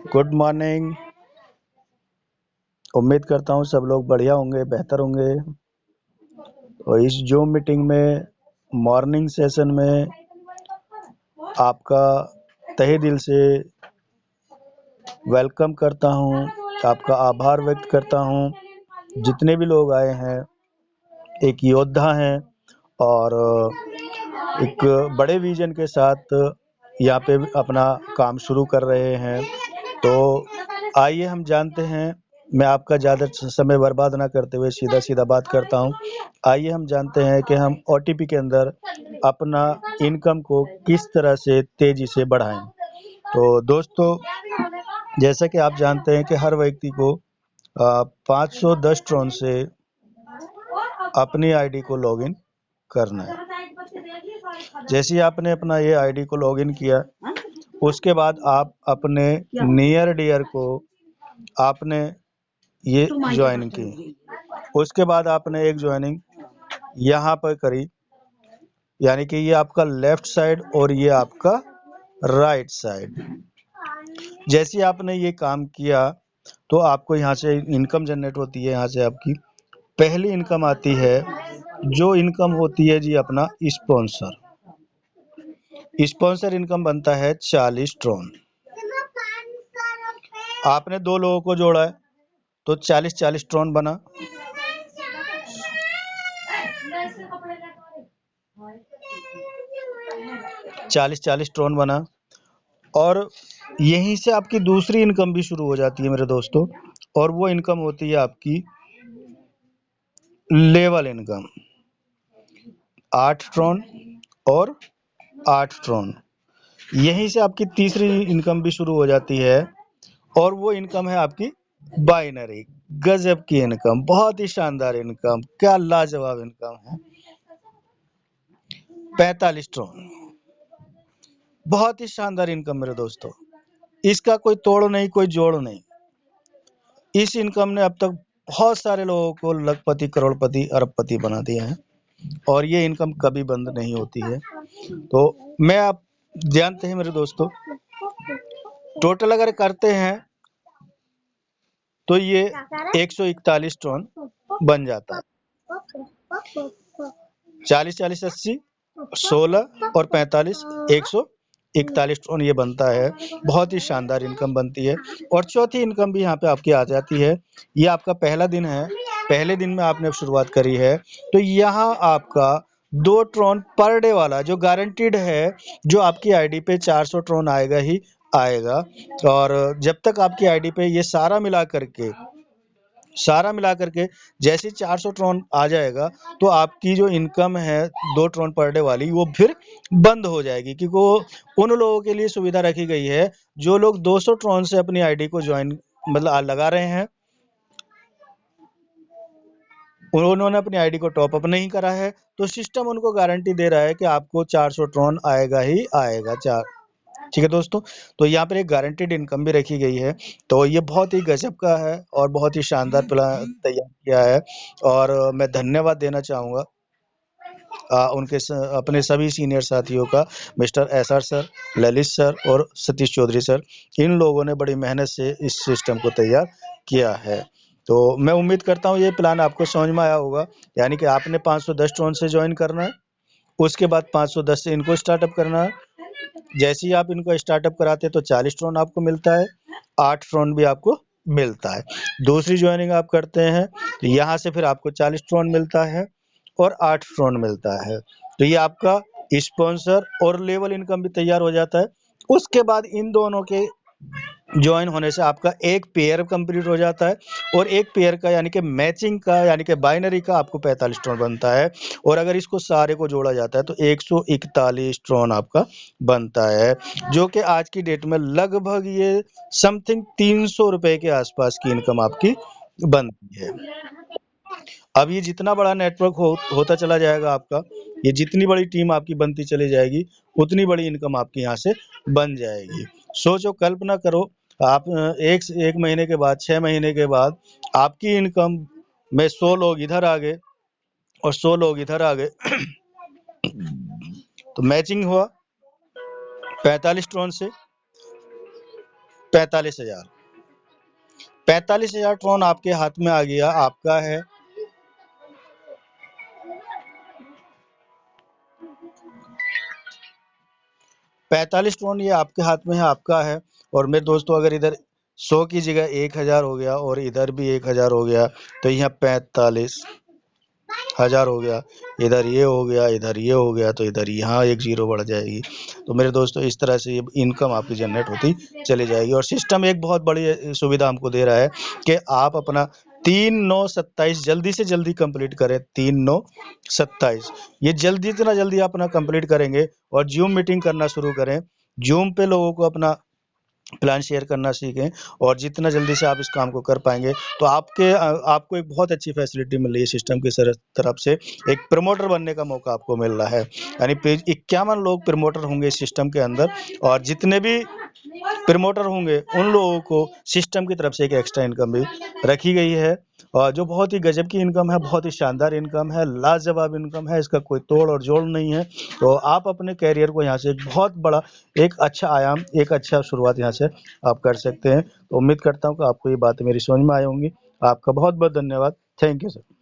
Good morning. उम्मीद करता हूँ सब लोग बढ़िया होंगे, बेहतर होंगे। और इस जूम मीटिंग में मॉर्निंग सेशन में आपका तहे दिल से वेलकम करता हूँ, आपका आभार व्यक्त करता हूँ। जितने भी लोग आए हैं एक योद्धा हैं और एक बड़े विजन के साथ यहाँ पे अपना काम शुरू कर रहे हैं। तो आइए हम जानते हैं, मैं आपका ज़्यादा समय बर्बाद ना करते हुए सीधा सीधा बात करता हूँ। आइए हम जानते हैं कि हम ओटीपी के अंदर अपना इनकम को किस तरह से तेजी से बढ़ाएं। तो दोस्तों, जैसा कि आप जानते हैं कि हर व्यक्ति को 510 ट्रॉन से अपनी आईडी को लॉगिन करना है। जैसे ही आपने अपना ये आईडी को लॉगिन किया, उसके बाद आप अपने नियर डियर को आपने ये ज्वाइन की। उसके बाद आपने एक ज्वाइनिंग यहाँ पर करी, यानी कि ये आपका लेफ्ट साइड और ये आपका राइट साइड। जैसे आपने ये काम किया तो आपको यहाँ से इनकम जनरेट होती है। यहाँ से आपकी पहली इनकम आती है, जो इनकम होती है जी अपना स्पॉन्सर। स्पॉन्सर इनकम बनता है 40 ट्रॉन। आपने 2 लोगों को जोड़ा है तो 40-40 ट्रॉन बना। 40-40 ट्रॉन बना और यहीं से आपकी दूसरी इनकम भी शुरू हो जाती है मेरे दोस्तों। और वो इनकम होती है आपकी लेवल इनकम। 8 ट्रॉन और 8 ट्रॉन, यहीं से आपकी तीसरी इनकम भी शुरू हो जाती है और वो इनकम है आपकी बाइनरी। गजब की इनकम, बहुत ही शानदार इनकम, क्या लाजवाब इनकम है। 45 ट्रॉन, बहुत ही शानदार इनकम मेरे दोस्तों। इसका कोई तोड़ नहीं, कोई जोड़ नहीं। इस इनकम ने अब तक बहुत सारे लोगों को लखपति, करोड़पति, अरबपति बना दिया है और ये इनकम कभी बंद नहीं होती है। तो मैं आप जानते हैं मेरे दोस्तों, टोटल अगर करते हैं तो ये 141 टन बन जाता है। 40-40 80 16 और 45 141 टन ये बनता है। बहुत ही शानदार इनकम बनती है। और चौथी इनकम भी यहाँ पे आपकी आ जाती है। ये आपका पहला दिन है, पहले दिन में आपने शुरुआत करी है तो यहाँ आपका 2 ट्रॉन पर डे वाला जो गारंटीड है, जो आपकी आईडी पे 400 ट्रॉन आएगा ही आएगा। और जब तक आपकी आईडी पे ये सारा मिला करके जैसे 400 ट्रॉन आ जाएगा तो आपकी जो इनकम है 2 ट्रॉन पर डे वाली, वो फिर बंद हो जाएगी। क्योंकि वो उन लोगों के लिए सुविधा रखी गई है जो लोग 200 ट्रॉन से अपनी आईडी को ज्वाइन मतलब लगा रहे हैं, उन्होंने अपनी आईडी को टॉप अप नहीं करा है, तो सिस्टम उनको गारंटी दे रहा है कि आपको 400 ट्रॉन आएगा ही आएगा। ठीक है दोस्तों, तो यहाँ पर एक गारंटीड इनकम भी रखी गई है। तो ये बहुत ही गजब का है और बहुत ही शानदार प्लान तैयार किया है। और मैं धन्यवाद देना चाहूँगा उनके अपने सभी सीनियर साथियों का, mister SR sir, Lalit sir और सतीश चौधरी सर। इन लोगों ने बड़ी मेहनत से इस सिस्टम को तैयार किया है। तो मैं उम्मीद करता हूँ ये प्लान आपको समझ में आया होगा। यानी कि आपने 510 ट्रॉन से ज्वाइन करना है, उसके बाद 510 से इनको स्टार्टअप करना है। जैसे ही आप इनको स्टार्टअप कराते हैं तो 40 ट्रॉन आपको मिलता है, 8 ट्रॉन भी आपको मिलता है। दूसरी ज्वाइनिंग आप करते हैं तो यहाँ से फिर आपको 40 ट्रॉन मिलता है और 8 ट्रॉन मिलता है। तो ये आपका स्पॉन्सर और लेवल इनकम भी तैयार हो जाता है। उसके बाद इन दोनों के ज्वाइन होने से आपका एक पेयर कंप्लीट हो जाता है और एक पेयर का यानी कि मैचिंग का यानी कि बाइनरी का आपको 45 ट्रॉन बनता है। और अगर इसको सारे को जोड़ा जाता है तो 141 ट्रॉन आपका बनता है, जो कि आज की डेट में लगभग ये समथिंग 300 रुपए के आसपास की इनकम आपकी बनती है। अब ये जितना बड़ा नेटवर्क होता चला जाएगा आपका, ये जितनी बड़ी टीम आपकी बनती चली जाएगी, उतनी बड़ी इनकम आपकी यहाँ से बन जाएगी। सोचो, कल्पना करो, आप एक महीने के बाद, 6 महीने के बाद आपकी इनकम में 100 लोग इधर आ गए और 100 लोग इधर आ गए तो मैचिंग हुआ 45 ट्रॉन से। 45,000। 45,000 ट्रॉन आपके हाथ में आ गया, आपका है। पैंतालीस ट्रॉन ये आपके हाथ में है, आपका है। और मेरे दोस्तों अगर इधर 100 की जगह 1000 हो गया और इधर भी 1000 हो गया, तो यहाँ 45,000 हो गया। इधर ये हो गया, इधर ये हो गया, तो इधर यहाँ एक जीरो बढ़ जाएगी। तो मेरे दोस्तों इस तरह से ये इनकम आपकी जनरेट होती चली जाएगी। और सिस्टम एक बहुत बड़ी सुविधा हमको दे रहा है कि आप अपना 3/9/27 जल्दी से जल्दी कंप्लीट करें। 3/9/27 ये जल्दी, जितना जल्दी आप अपना कंप्लीट करेंगे और जूम मीटिंग करना शुरू करें, जूम पे लोगों को अपना प्लान शेयर करना सीखें, और जितना जल्दी से आप इस काम को कर पाएंगे तो आपको एक बहुत अच्छी फैसिलिटी मिल रही है सिस्टम की तरफ से। एक प्रमोटर बनने का मौका आपको मिल रहा है, यानी 51 लोग प्रमोटर होंगे इस सिस्टम के अंदर, और जितने भी प्रमोटर होंगे उन लोगों को सिस्टम की तरफ से एक एक्स्ट्रा इनकम भी रखी गई है, और जो बहुत ही गजब की इनकम है, बहुत ही शानदार इनकम है, लाजवाब इनकम है, इसका कोई तोड़ और जोड़ नहीं है। तो आप अपने कैरियर को यहाँ से एक बहुत बड़ा, एक अच्छा आयाम, एक अच्छा शुरुआत यहाँ से आप कर सकते हैं। तो उम्मीद करता हूँ कि आपको ये बातें मेरी समझ में आई होंगी। आपका बहुत बहुत धन्यवाद। Thank you sir.